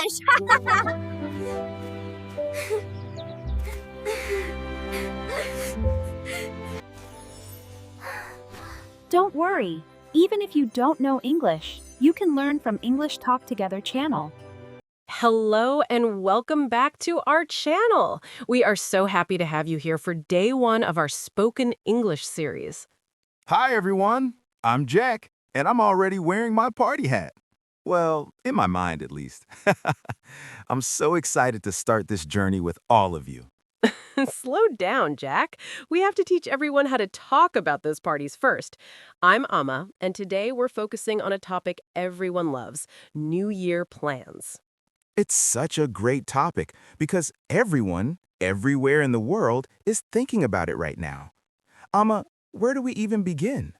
English! Don't worry. Even if you don't know English, you can learn from English Talk Together channel. Hello and welcome back to our channel. We are so happy to have you here for day one of our Spoken English series. Hi, everyone. I'm Jack, and I'm already wearing my party hat. Well, in my mind, at least. I'm so excited to start this journey with all of you. Slow down, Jack. We have to teach everyone how to talk about those parties first. I'm Amma, and today we're focusing on a topic everyone loves, New Year plans. It's such a great topic because everyone, everywhere in the world, is thinking about it right now. Amma, where do we even begin?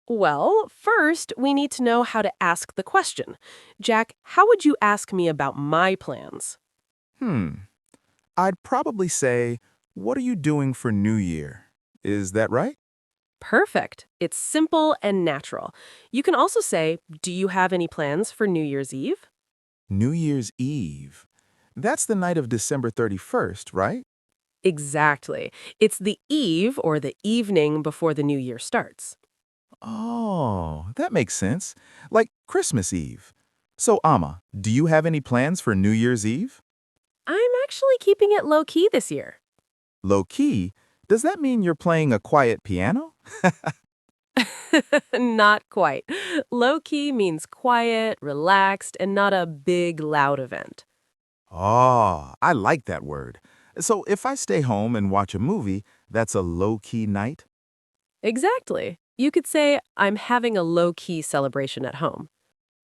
Well, first, we need to know how to ask the question. Jack, how would you ask me about my plans? I'd probably say, what are you doing for New Year? Is that right? Perfect. It's simple and natural. You can also say, do you have any plans for New Year's Eve? New Year's Eve. That's the night of December 31st, right? Exactly. It's the eve or the evening before the new year starts. Oh, that makes sense. Like Christmas Eve. So, Amma, do you have any plans for New Year's Eve? I'm actually keeping it low-key this year. Low-key? Does that mean you're playing a quiet piano? Not quite. Low-key means quiet, relaxed, and not a big, loud event. Oh, I like that word. So if I stay home and watch a movie, that's a low-key night? Exactly. You could say, I'm having a low-key celebration at home.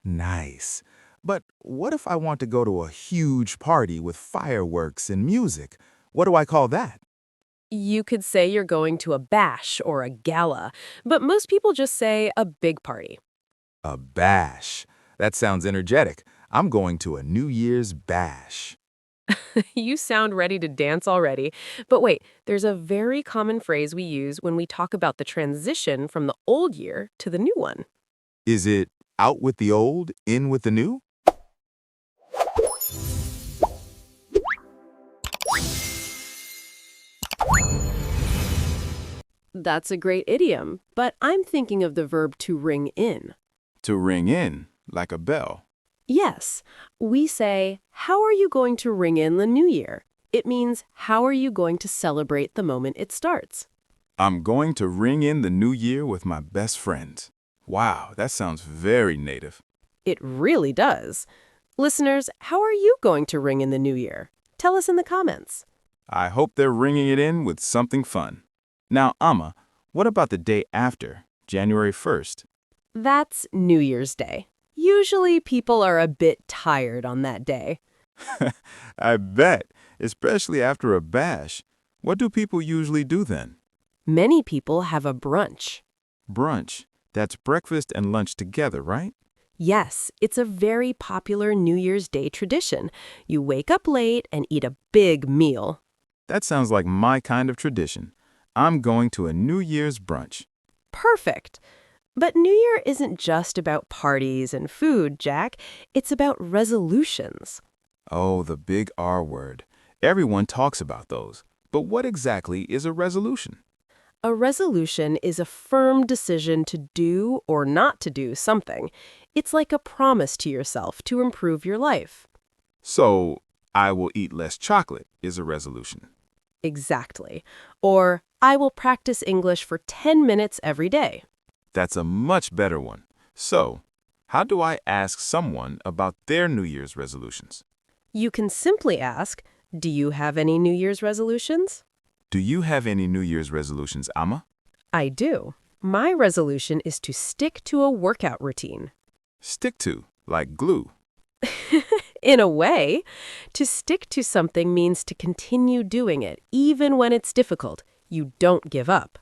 Nice. But what if I want to go to a huge party with fireworks and music? What do I call that? You could say you're going to a bash or a gala, but most people just say a big party. A bash. That sounds energetic. I'm going to a New Year's bash. You sound ready to dance already. But wait, there's a very common phrase we use when we talk about the transition from the old year to the new one. Is it out with the old, in with the new? That's a great idiom, but I'm thinking of the verb to ring in. To ring in, like a bell. Yes, we say, how are you going to ring in the new year? It means, how are you going to celebrate the moment it starts? I'm going to ring in the new year with my best friends. Wow, that sounds very native. It really does. Listeners, how are you going to ring in the new year? Tell us in the comments. I hope they're ringing it in with something fun. Now, Amma, what about the day after, January 1st? That's New Year's Day. Usually people are a bit tired on that day. I bet, especially after a bash. What do people usually do then? Many people have a brunch. Brunch. That's breakfast and lunch together, right? Yes, it's a very popular New Year's Day tradition. You wake up late and eat a big meal. That sounds like my kind of tradition. I'm going to a New Year's brunch. Perfect. But New Year isn't just about parties and food, Jack. It's about resolutions. Oh, the big R word. Everyone talks about those. But what exactly is a resolution? A resolution is a firm decision to do or not to do something. It's like a promise to yourself to improve your life. So, I will eat less chocolate is a resolution. Exactly. Or, I will practice English for 10 minutes every day. That's a much better one. So, how do I ask someone about their New Year's resolutions? You can simply ask, do you have any New Year's resolutions? Do you have any New Year's resolutions, Amma? I do. My resolution is to stick to a workout routine. Stick to, like glue. In a way, to stick to something means to continue doing it, even when it's difficult. You don't give up.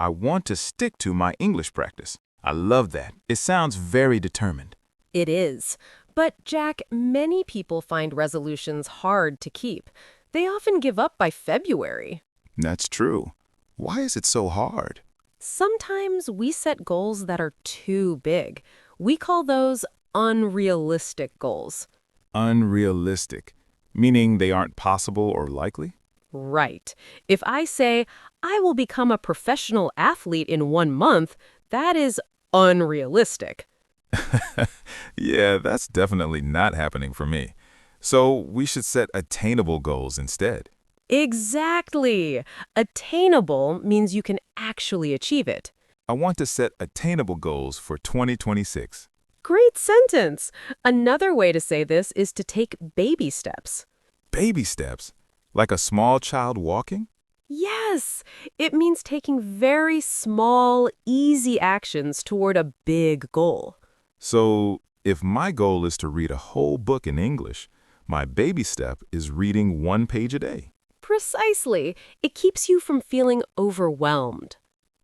I want to stick to my English practice. I love that. It sounds very determined. It is. But, Jack, many people find resolutions hard to keep. They often give up by February. That's true. Why is it so hard? Sometimes we set goals that are too big. We call those unrealistic goals. Unrealistic, meaning they aren't possible or likely? Right. If I say, I will become a professional athlete in 1 month, that is unrealistic. Yeah, that's definitely not happening for me. So we should set attainable goals instead. Exactly. Attainable means you can actually achieve it. I want to set attainable goals for 2026. Great sentence. Another way to say this is to take baby steps. Baby steps, like a small child walking? Yes, it means taking very small, easy actions toward a big goal. So if my goal is to read a whole book in English, my baby step is reading 1 page a day. Precisely. It keeps you from feeling overwhelmed.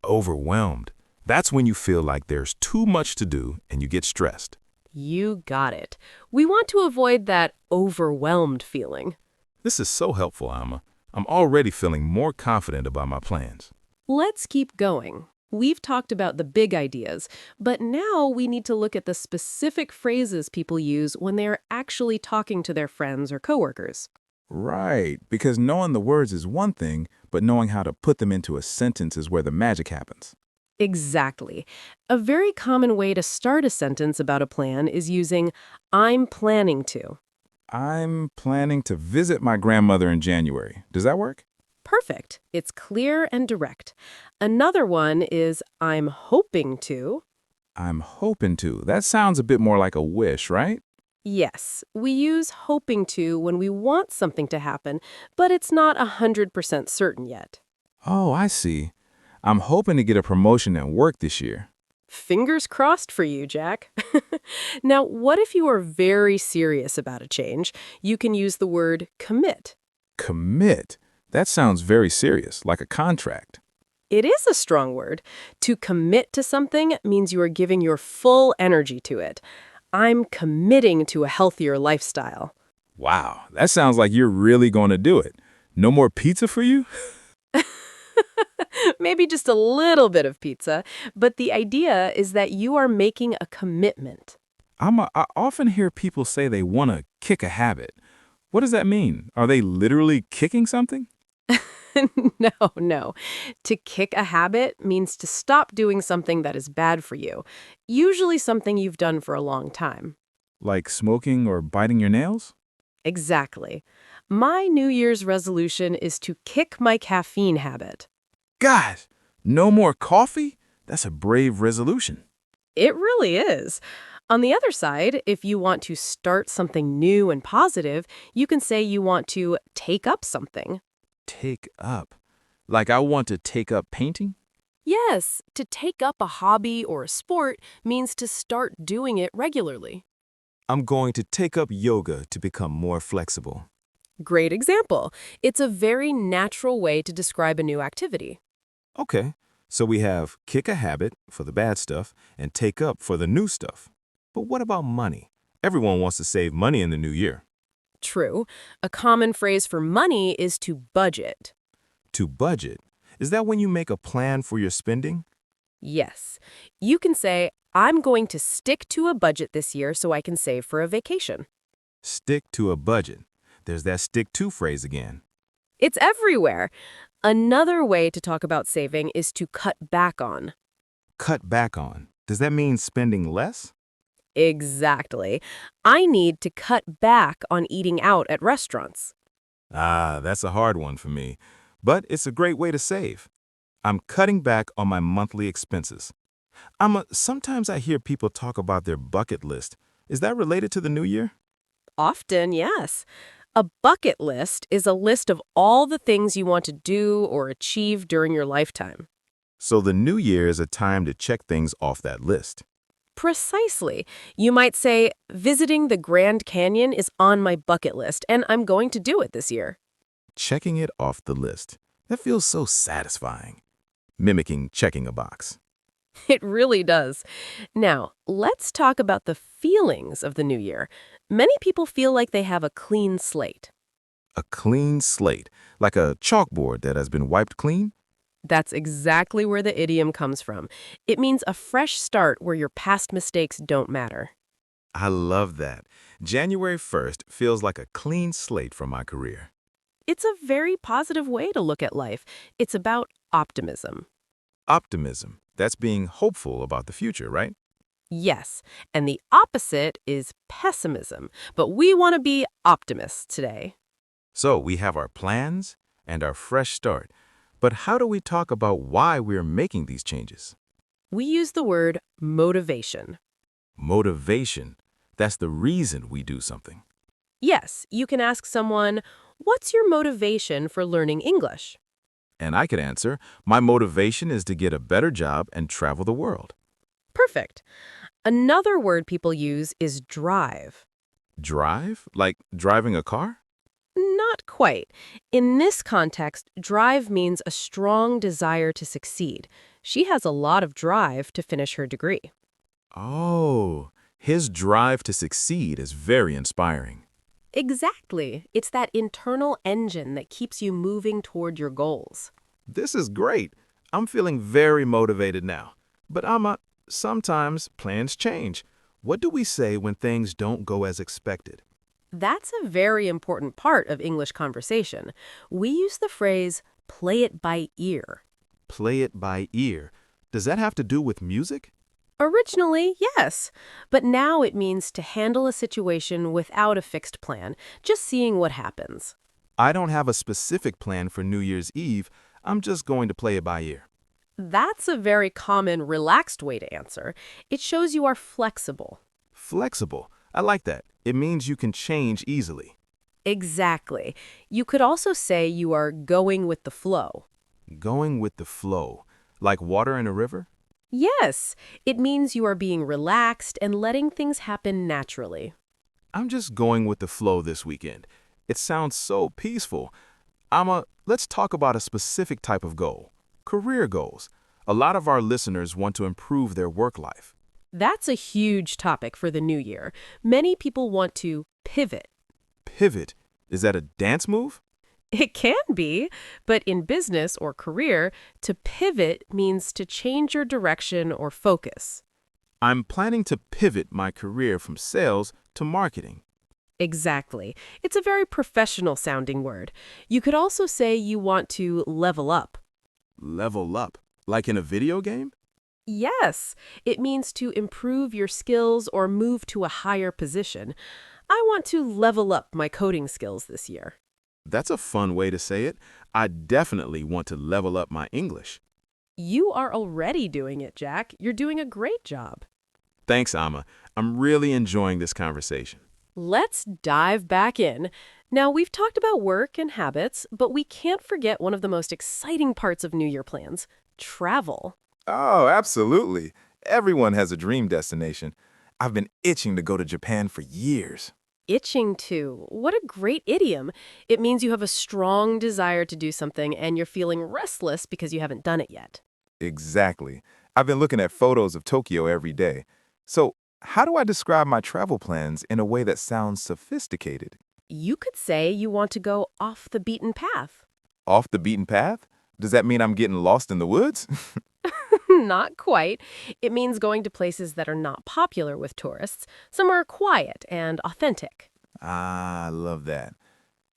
Overwhelmed. That's when you feel like there's too much to do and you get stressed. You got it. We want to avoid that overwhelmed feeling. This is so helpful, Amma. I'm already feeling more confident about my plans. Let's keep going. We've talked about the big ideas, but now we need to look at the specific phrases people use when they are actually talking to their friends or coworkers. Right, because knowing the words is one thing, but knowing how to put them into a sentence is where the magic happens. Exactly. A very common way to start a sentence about a plan is using I'm planning to. I'm planning to visit my grandmother in January. Does that work? Perfect. It's clear and direct. Another one is I'm hoping to. I'm hoping to. That sounds a bit more like a wish, right? Yes, we use hoping to when we want something to happen, but it's not 100% certain yet. Oh, I see. I'm hoping to get a promotion at work this year. Fingers crossed for you, Jack. Now, what if you are very serious about a change? You can use the word commit. Commit. That sounds very serious, like a contract. It is a strong word. To commit to something means you are giving your full energy to it. I'm committing to a healthier lifestyle. Wow, that sounds like you're really going to do it. No more pizza for you? Maybe just a little bit of pizza, but the idea is that you are making a commitment. I often hear people say they want to kick a habit. What does that mean? Are they literally kicking something? No, no. To kick a habit means to stop doing something that is bad for you, usually something you've done for a long time. Like smoking or biting your nails? Exactly. My New Year's resolution is to kick my caffeine habit. Gosh, no more coffee? That's a brave resolution. It really is. On the other side, if you want to start something new and positive, you can say you want to take up something. Take up. Like I want to take up painting? Yes, to take up a hobby or a sport means to start doing it regularly. I'm going to take up yoga to become more flexible. Great example. It's a very natural way to describe a new activity. Okay, so we have kick a habit for the bad stuff and take up for the new stuff. But what about money? Everyone wants to save money in the new year. True. A common phrase for money is to budget. To budget, is that when you make a plan for your spending? Yes. You can say, I'm going to stick to a budget this year so I can save for a vacation. Stick to a budget. There's that stick to phrase again. It's everywhere. Another way to talk about saving is to cut back on. Cut back on. Does that mean spending less? Exactly. I need to cut back on eating out at restaurants. Ah, that's a hard one for me. But it's a great way to save. I'm cutting back on my monthly expenses. Sometimes I hear people talk about their bucket list. Is that related to the new year? Often, yes. A bucket list is a list of all the things you want to do or achieve during your lifetime. So the new year is a time to check things off that list. Precisely. You might say, visiting the Grand Canyon is on my bucket list, and I'm going to do it this year. Checking it off the list. That feels so satisfying. Mimicking checking a box. It really does. Now, let's talk about the feelings of the new year. Many people feel like they have a clean slate. A clean slate, like a chalkboard that has been wiped clean? That's exactly where the idiom comes from. It means a fresh start where your past mistakes don't matter. I love that. January 1st feels like a clean slate for my career. It's a very positive way to look at life. It's about optimism. Optimism. That's being hopeful about the future, right? Yes, and the opposite is pessimism. But we want to be optimists today. So we have our plans and our fresh start. But how do we talk about why we're making these changes? We use the word motivation. Motivation. That's the reason we do something. Yes, you can ask someone, "What's your motivation for learning English?" And I could answer, my motivation is to get a better job and travel the world. Perfect. Another word people use is drive. Drive? Like driving a car? Not quite. In this context, drive means a strong desire to succeed. She has a lot of drive to finish her degree. Oh, his drive to succeed is very inspiring. Exactly. It's that internal engine that keeps you moving toward your goals. This is great. I'm feeling very motivated now. But Amma, sometimes plans change. What do we say when things don't go as expected? That's a very important part of English conversation. We use the phrase, play it by ear. Play it by ear. Does that have to do with music? Originally, yes, but now it means to handle a situation without a fixed plan, just seeing what happens. I don't have a specific plan for New Year's Eve. I'm just going to play it by ear. That's a very common, relaxed way to answer. It shows you are flexible. Flexible. I like that. It means you can change easily. Exactly. You could also say you are going with the flow. Going with the flow. Like water in a river? Yes, it means you are being relaxed and letting things happen naturally. I'm just going with the flow this weekend. It sounds so peaceful. Let's talk about a specific type of goal. Career goals. A lot of our listeners want to improve their work life. That's a huge topic for the new year. Many people want to pivot. Pivot. Is that a dance move? It can be, but in business or career, to pivot means to change your direction or focus. I'm planning to pivot my career from sales to marketing. Exactly. It's a very professional sounding word. You could also say you want to level up. Level up. Like in a video game? Yes, it means to improve your skills or move to a higher position. I want to level up my coding skills this year. That's a fun way to say it. I definitely want to level up my English. You are already doing it, Jack. You're doing a great job. Thanks, Amma. I'm really enjoying this conversation. Let's dive back in. Now, we've talked about work and habits, but we can't forget one of the most exciting parts of New Year plans, travel. Oh, absolutely. Everyone has a dream destination. I've been itching to go to Japan for years. Itching to. What a great idiom. It means you have a strong desire to do something and you're feeling restless because you haven't done it yet. Exactly. I've been looking at photos of Tokyo every day. So, how do I describe my travel plans in a way that sounds sophisticated? You could say you want to go off the beaten path. Off the beaten path? Does that mean I'm getting lost in the woods? Not quite. It means going to places that are not popular with tourists, somewhere quiet and authentic. Ah, I love that.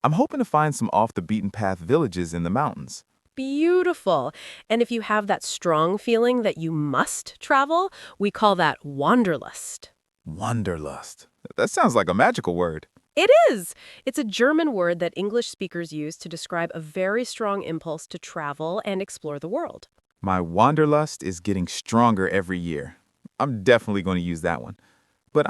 I'm hoping to find some off the beaten path villages in the mountains. Beautiful. And if you have that strong feeling that you must travel, we call that wanderlust. Wanderlust. That sounds like a magical word. It is. It's a German word that English speakers use to describe a very strong impulse to travel and explore the world. My wanderlust is getting stronger every year. I'm definitely going to use that one. But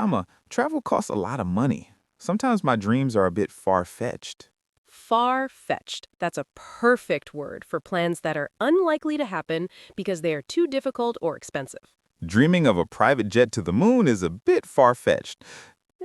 travel costs a lot of money. Sometimes my dreams are a bit far-fetched. Far-fetched. That's a perfect word for plans that are unlikely to happen because they are too difficult or expensive. Dreaming of a private jet to the moon is a bit far-fetched.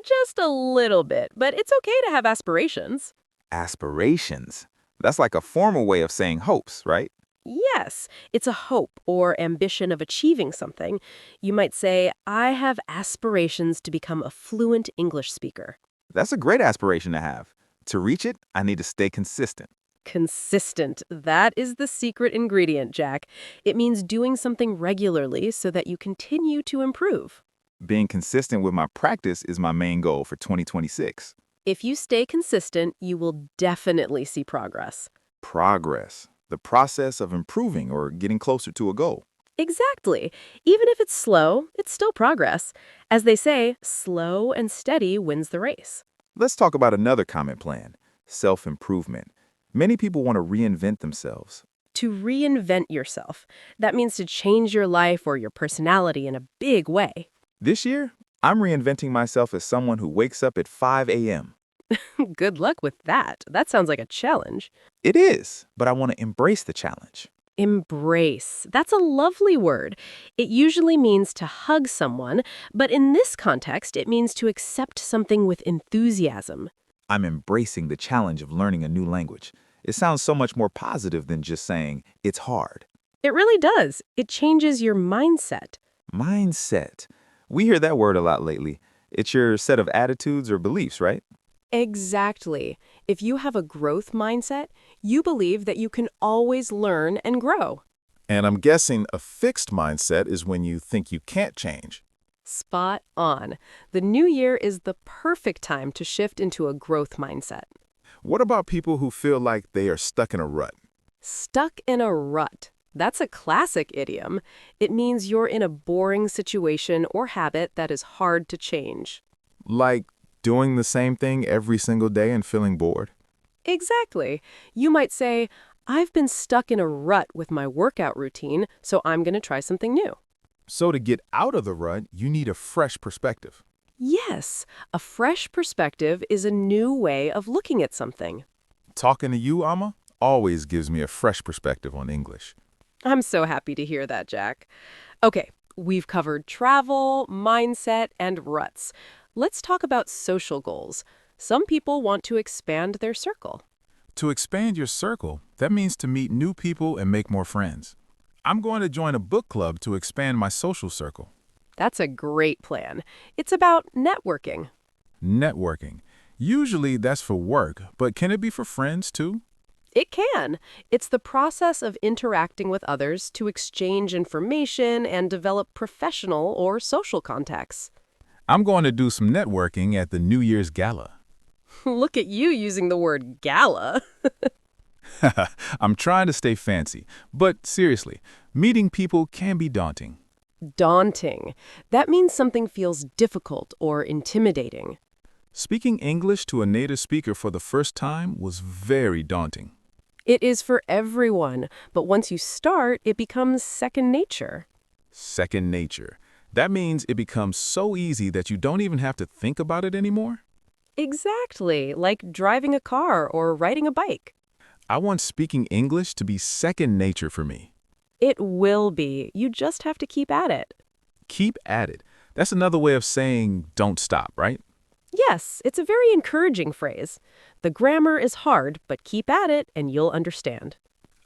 Just a little bit, but it's okay to have aspirations. Aspirations. That's like a formal way of saying hopes, right? Yes, it's a hope or ambition of achieving something. You might say, I have aspirations to become a fluent English speaker. That's a great aspiration to have. To reach it, I need to stay consistent. Consistent. That is the secret ingredient, Jack. It means doing something regularly so that you continue to improve. Being consistent with my practice is my main goal for 2026. If you stay consistent, you will definitely see progress. Progress, the process of improving or getting closer to a goal. Exactly. Even if it's slow, it's still progress. As they say, slow and steady wins the race. Let's talk about another common plan, self-improvement. Many people want to reinvent themselves. To reinvent yourself, that means to change your life or your personality in a big way. This year, I'm reinventing myself as someone who wakes up at 5 a.m. Good luck with that. That sounds like a challenge. It is, but I want to embrace the challenge. Embrace. That's a lovely word. It usually means to hug someone, but in this context, it means to accept something with enthusiasm. I'm embracing the challenge of learning a new language. It sounds so much more positive than just saying, it's hard. It really does. It changes your mindset. Mindset. We hear that word a lot lately. It's your set of attitudes or beliefs, right? Exactly. If you have a growth mindset, you believe that you can always learn and grow. And I'm guessing a fixed mindset is when you think you can't change. Spot on. The new year is the perfect time to shift into a growth mindset. What about people who feel like they are stuck in a rut? Stuck in a rut. That's a classic idiom. It means you're in a boring situation or habit that is hard to change. Like doing the same thing every single day and feeling bored? Exactly. You might say, I've been stuck in a rut with my workout routine, so I'm going to try something new. So to get out of the rut, you need a fresh perspective. Yes, a fresh perspective is a new way of looking at something. Talking to you, Amma, always gives me a fresh perspective on English. I'm so happy to hear that, Jack. Okay, we've covered travel, mindset, and ruts. Let's talk about social goals. Some people want to expand their circle. To expand your circle, that means to meet new people and make more friends. I'm going to join a book club to expand my social circle. That's a great plan. It's about networking. Networking. Usually that's for work, but can it be for friends too? It can. It's the process of interacting with others to exchange information and develop professional or social contacts. I'm going to do some networking at the New Year's Gala. Look at you using the word gala. I'm trying to stay fancy, but seriously, meeting people can be daunting. Daunting. That means something feels difficult or intimidating. Speaking English to a native speaker for the first time was very daunting. It is for everyone, but once you start, it becomes second nature. Second nature. That means it becomes so easy that you don't even have to think about it anymore. Exactly, like driving a car or riding a bike. I want speaking English to be second nature for me. It will be. You just have to keep at it. Keep at it. That's another way of saying don't stop, right? Yes, it's a very encouraging phrase. The grammar is hard, but keep at it and you'll understand.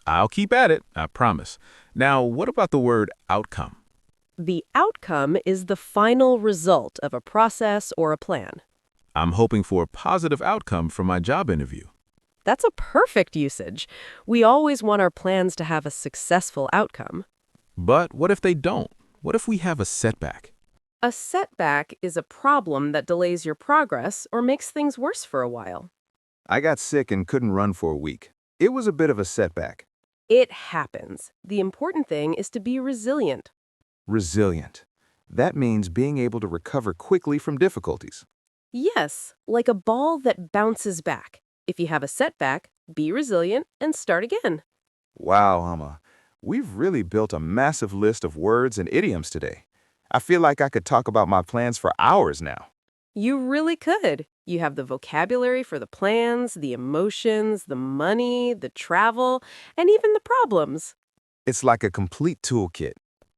I'll keep at it, I promise. Now, what about the word outcome? The outcome is the final result of a process or a plan. I'm hoping for a positive outcome from my job interview. That's a perfect usage. We always want our plans to have a successful outcome. But what if they don't? What if we have a setback? A setback is a problem that delays your progress or makes things worse for a while. I got sick and couldn't run for a week. It was a bit of a setback. It happens. The important thing is to be resilient. Resilient. That means being able to recover quickly from difficulties. Yes, like a ball that bounces back. If you have a setback, be resilient and start again. Wow, Amma. We've really built a massive list of words and idioms today. I feel like I could talk about my plans for hours now. You really could. You have the vocabulary for the plans, the emotions, the money, the travel, and even the problems. It's like a complete toolkit.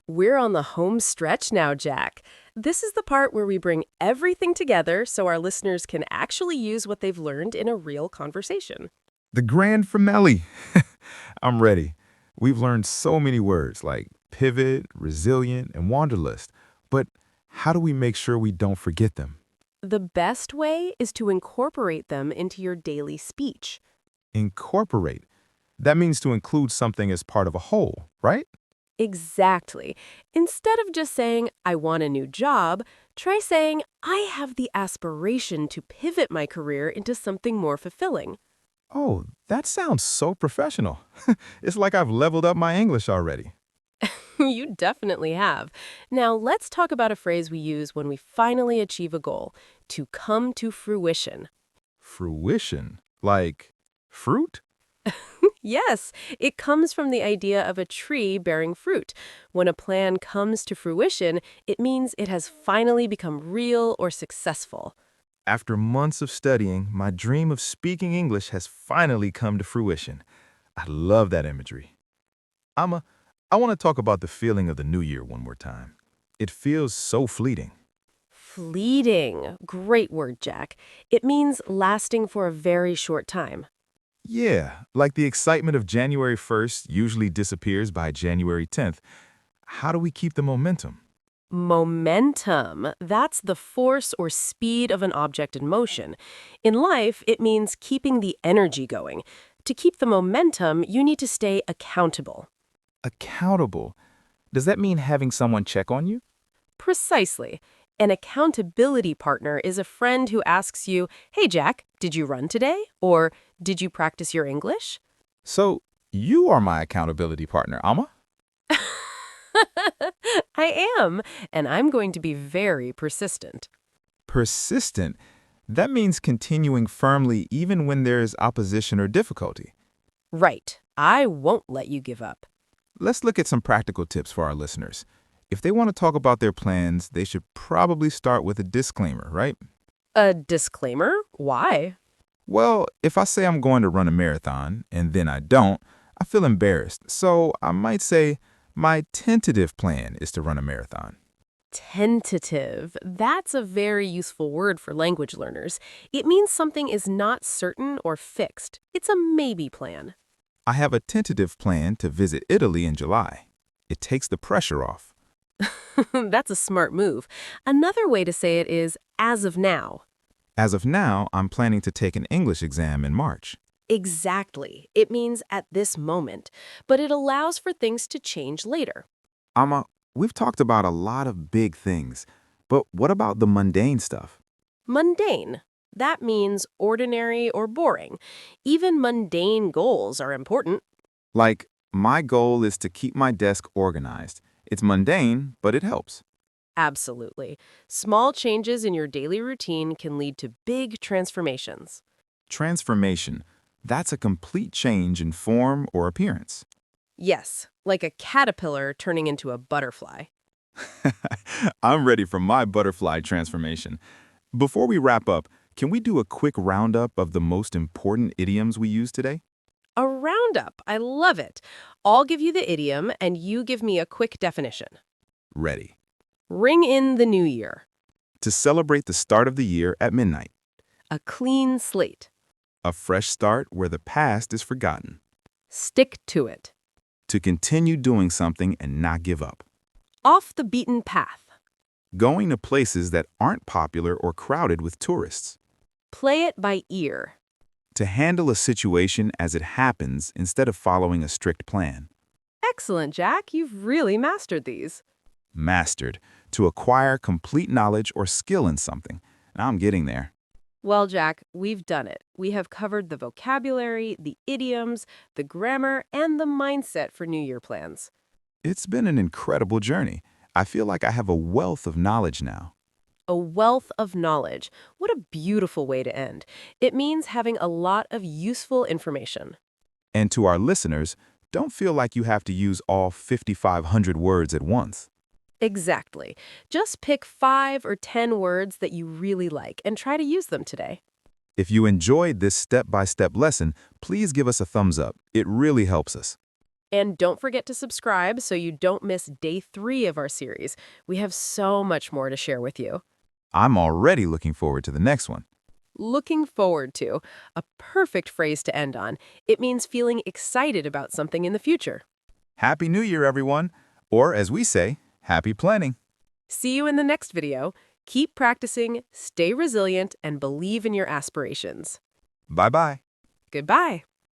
We're on the home stretch now, Jack. This is the part where we bring everything together so our listeners can actually use what they've learned in a real conversation. The grand finale. I'm ready. We've learned so many words like pivot, resilient, and wanderlust. But how do we make sure we don't forget them? The best way is to incorporate them into your daily speech. Incorporate. That means to include something as part of a whole, right? Exactly. Instead of just saying, I want a new job, try saying, I have the aspiration to pivot my career into something more fulfilling. Oh, that sounds so professional. It's like I've leveled up my English already. You definitely have. Now, let's talk about a phrase we use when we finally achieve a goal, to come to fruition. Fruition? Like fruit? Yes, it comes from the idea of a tree bearing fruit. When a plan comes to fruition, it means it has finally become real or successful. After months of studying, my dream of speaking English has finally come to fruition. I love that imagery. Amma, I want to talk about the feeling of the new year one more time. It feels so fleeting. Fleeting. Great word, Jack. It means lasting for a very short time. Yeah, like the excitement of January 1st usually disappears by January 10th. How do we keep the momentum? Momentum. That's the force or speed of an object in motion. In life, it means keeping the energy going. To keep the momentum, you need to stay accountable. Accountable. Does that mean having someone check on you? Precisely. An accountability partner is a friend who asks you, Hey, Jack, did you run today? Or did you practice your English? So, you are my accountability partner, Amma? I am, and I'm going to be very persistent. Persistent. That means continuing firmly even when there is opposition or difficulty. Right. I won't let you give up. Let's look at some practical tips for our listeners. If they want to talk about their plans, they should probably start with a disclaimer, right? A disclaimer? Why? Well, if I say I'm going to run a marathon and then I don't, I feel embarrassed. So I might say, my tentative plan is to run a marathon. Tentative. That's a very useful word for language learners. It means something is not certain or fixed. It's a maybe plan. I have a tentative plan to visit Italy in July. It takes the pressure off. That's a smart move. Another way to say it is as of now. As of now, I'm planning to take an English exam in March. Exactly. It means at this moment, but it allows for things to change later. Amma, we've talked about a lot of big things, but what about the mundane stuff? Mundane. That means ordinary or boring. Even mundane goals are important. Like, my goal is to keep my desk organized. It's mundane, but it helps. Absolutely. Small changes in your daily routine can lead to big transformations. Transformation. That's a complete change in form or appearance. Yes, like a caterpillar turning into a butterfly. I'm ready for my butterfly transformation. Before we wrap up, can we do a quick roundup of the most important idioms we use today? A roundup. I love it. I'll give you the idiom and you give me a quick definition. Ready. Ring in the new year. To celebrate the start of the year at midnight. A clean slate. A fresh start where the past is forgotten. Stick to it. To continue doing something and not give up. Off the beaten path. Going to places that aren't popular or crowded with tourists. Play it by ear. To handle a situation as it happens instead of following a strict plan. Excellent, Jack. You've really mastered these. Mastered. To acquire complete knowledge or skill in something. And I'm getting there. Well, Jack, we've done it. We have covered the vocabulary, the idioms, the grammar, and the mindset for New Year plans. It's been an incredible journey. I feel like I have a wealth of knowledge now. A wealth of knowledge. What a beautiful way to end. It means having a lot of useful information. And to our listeners, don't feel like you have to use all 5,500 words at once. Exactly. Just pick 5 or 10 words that you really like and try to use them today. If you enjoyed this step-by-step lesson, please give us a thumbs up. It really helps us. And don't forget to subscribe so you don't miss day 3 of our series. We have so much more to share with you. I'm already looking forward to the next one. Looking forward to. A perfect phrase to end on. It means feeling excited about something in the future. Happy New Year, everyone. Or, as we say, happy planning. See you in the next video. Keep practicing, stay resilient, and believe in your aspirations. Bye-bye. Goodbye.